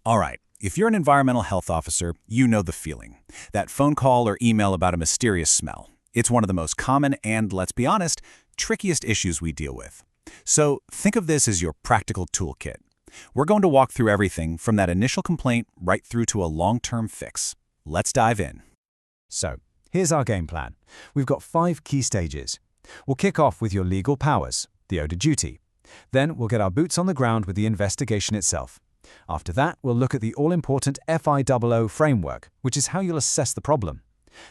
All right, if you're an environmental health officer, you know the feeling. That phone call or email about a mysterious smell. It's one of the most common and, let's be honest, trickiest issues we deal with. So think of this as your practical toolkit. We're going to walk through everything from that initial complaint right through to a long-term fix. Let's dive in. So, here's our game plan. We've got 5 key stages. We'll kick off with your legal powers, the Odour duty. Then we'll get our boots on the ground with the investigation itself. After that, we'll look at the all-important FIDOL framework, which is how you'll assess the problem.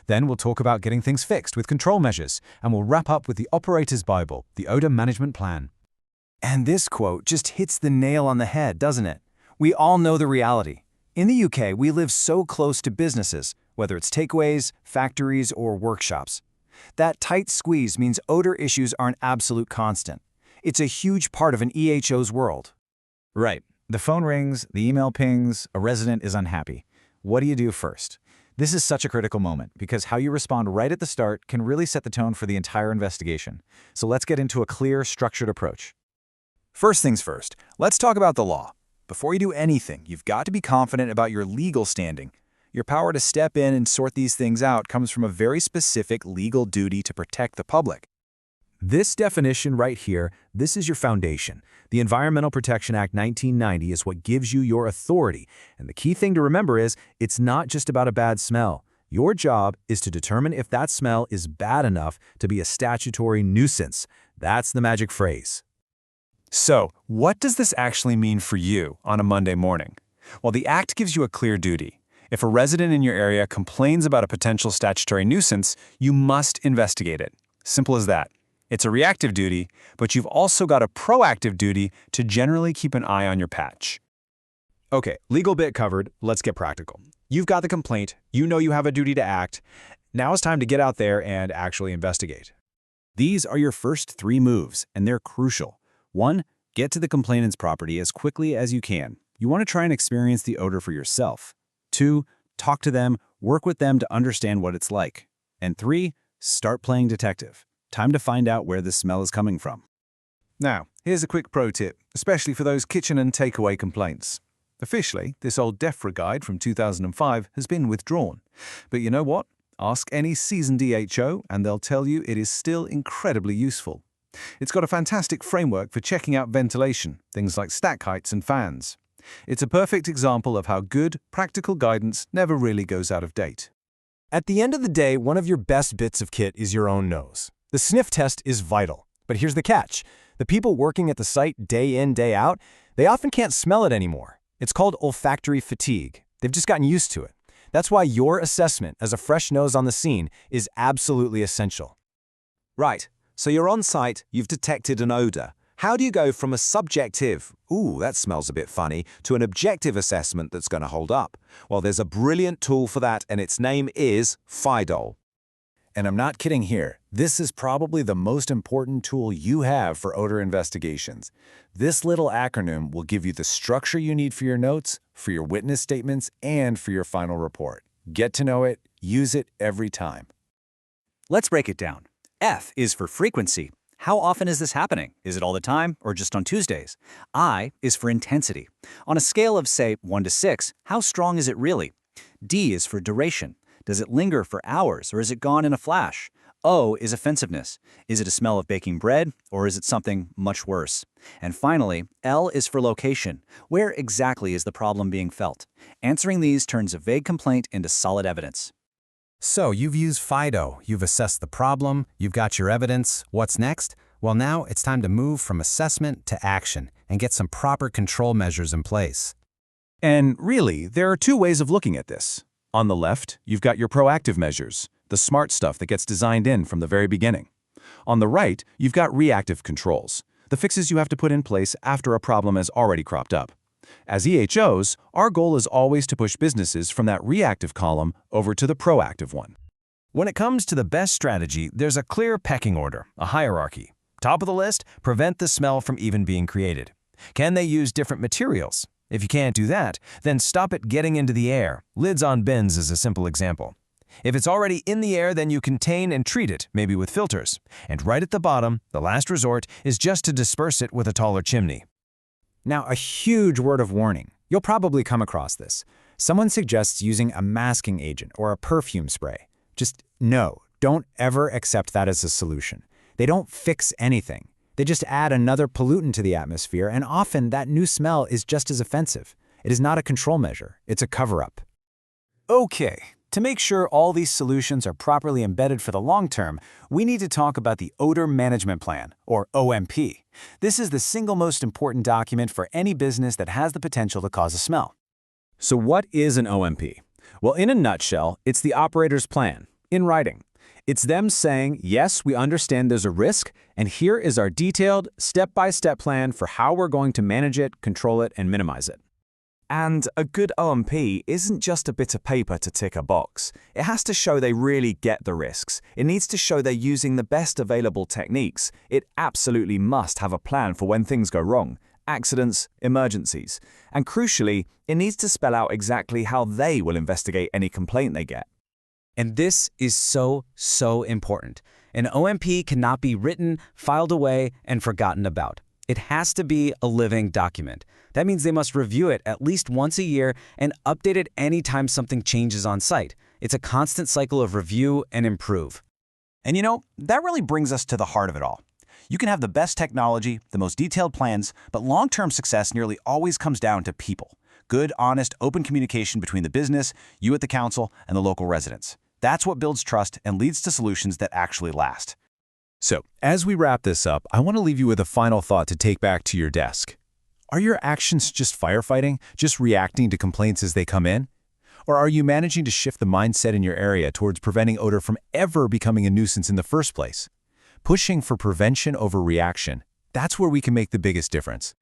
Then we'll talk about getting things fixed with control measures, and we'll wrap up with the operator's Bible, the Odour Management Plan. And this quote just hits the nail on the head, doesn't it? We all know the reality. In the UK, we live so close to businesses, whether it's takeaways, factories, or workshops. That tight squeeze means odor issues are an absolute constant. It's a huge part of an EHO's world. Right. The phone rings, the email pings, a resident is unhappy. What do you do first? This is such a critical moment because how you respond right at the start can really set the tone for the entire investigation. So let's get into a clear, structured approach. First things first, let's talk about the law. Before you do anything, you've got to be confident about your legal standing. Your power to step in and sort these things out comes from a very specific legal duty to protect the public. This definition right here, this is your foundation. The Environmental Protection Act 1990 is what gives you your authority. And the key thing to remember is, it's not just about a bad smell. Your job is to determine if that smell is bad enough to be a statutory nuisance. That's the magic phrase. So, what does this actually mean for you on a Monday morning? Well, the Act gives you a clear duty. If a resident in your area complains about a potential statutory nuisance, you must investigate it. Simple as that. It's a reactive duty, but you've also got a proactive duty to generally keep an eye on your patch. Okay, legal bit covered, let's get practical. You've got the complaint, you know you have a duty to act. Now it's time to get out there and actually investigate. These are your first 3 moves, and they're crucial. 1. Get to the complainant's property as quickly as you can. You want to try and experience the odor for yourself. 2. Talk to them, work with them to understand what it's like. And 3. Start playing detective. Time to find out where the smell is coming from. Now, here's a quick pro tip, especially for those kitchen and takeaway complaints. Officially, this old DEFRA guide from 2005 has been withdrawn. But you know what? Ask any seasoned EHO and they'll tell you it is still incredibly useful. It's got a fantastic framework for checking out ventilation, things like stack heights and fans. It's a perfect example of how good, practical guidance never really goes out of date. At the end of the day, one of your best bits of kit is your own nose. The sniff test is vital. But here's the catch. The people working at the site day in, day out, they often can't smell it anymore. It's called olfactory fatigue. They've just gotten used to it. That's why your assessment as a fresh nose on the scene is absolutely essential. Right, so you're on site, you've detected an odor. How do you go from a subjective, "ooh, that smells a bit funny," to an objective assessment that's going to hold up? Well, there's a brilliant tool for that, and its name is FIDOL. And I'm not kidding here. This is probably the most important tool you have for odor investigations. This little acronym will give you the structure you need for your notes, for your witness statements, and for your final report. Get to know it, use it every time. Let's break it down. F is for frequency. How often is this happening? Is it all the time or just on Tuesdays? I is for intensity. On a scale of, say, 1 to 6, how strong is it really? D is for duration. Does it linger for hours or is it gone in a flash? O is offensiveness. Is it a smell of baking bread or is it something much worse? And finally, L is for location. Where exactly is the problem being felt? Answering these turns a vague complaint into solid evidence. So you've used FIDO, you've assessed the problem, you've got your evidence. What's next? Well, now it's time to move from assessment to action and get some proper control measures in place. And really, there are 2 ways of looking at this. On the left, you've got your proactive measures, the smart stuff that gets designed in from the very beginning. On the right, you've got reactive controls, the fixes you have to put in place after a problem has already cropped up. As EHOs, our goal is always to push businesses from that reactive column over to the proactive one. When it comes to the best strategy, there's a clear pecking order, a hierarchy. Top of the list, prevent the smell from even being created. Can they use different materials? If you can't do that, then stop it getting into the air. Lids on bins is a simple example. If it's already in the air, then you contain and treat it, maybe with filters. And right at the bottom, the last resort is just to disperse it with a taller chimney. Now, a huge word of warning. You'll probably come across this. Someone suggests using a masking agent or a perfume spray. Just no, don't ever accept that as a solution. They don't fix anything. They just add another pollutant to the atmosphere, and often that new smell is just as offensive. It is not a control measure, it's a cover-up. Okay, to make sure all these solutions are properly embedded for the long term, we need to talk about the Odour Management Plan, or OMP. This is the single most important document for any business that has the potential to cause a smell. So what is an OMP? Well, in a nutshell, it's the operator's plan, in writing. It's them saying, yes, we understand there's a risk, and here is our detailed, step-by-step plan for how we're going to manage it, control it, and minimize it. And a good OMP isn't just a bit of paper to tick a box. It has to show they really get the risks. It needs to show they're using the best available techniques. It absolutely must have a plan for when things go wrong, accidents, emergencies. And crucially, it needs to spell out exactly how they will investigate any complaint they get. And this is so important. An OMP cannot be written, filed away, and forgotten about. It has to be a living document. That means they must review it at least once a year and update it anytime something changes on site. It's a constant cycle of review and improve. And you know, that really brings us to the heart of it all. You can have the best technology, the most detailed plans, but long-term success nearly always comes down to people. Good, honest, open communication between the business, you at the council, and the local residents. That's what builds trust and leads to solutions that actually last. So, as we wrap this up, I want to leave you with a final thought to take back to your desk. Are your actions just firefighting, just reacting to complaints as they come in? Or are you managing to shift the mindset in your area towards preventing odor from ever becoming a nuisance in the first place? Pushing for prevention over reaction, that's where we can make the biggest difference.